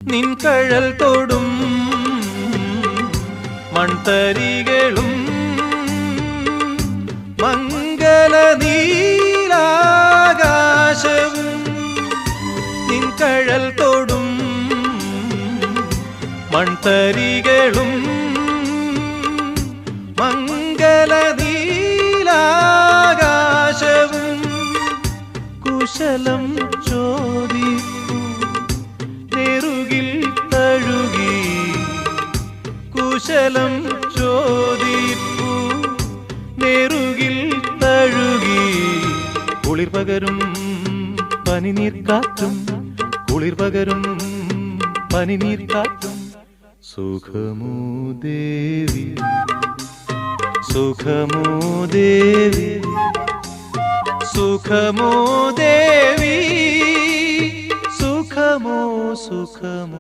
നിൻ കഴൽ തൊടും മൺതരികളും മംഗല നീലാകാശവും നിൻ കഴൽ തൊടും മൺതരികളും മംഗല നീലാകാശവും കുശലം ചോദിപ്പു നെറുകിൽ തഴുകി കുശലം ചോദിപ്പു നെറുകിൽ തഴുകി കുളിർ പകരും പനിനീർക്കാറ്റും കുളിർ പകരും പനിനീർക്കാറ്റും സുഖമോ ദേവി സുഖമോ ദേവി സുഖമോ ദേവി സുഖമോ സുഖമോ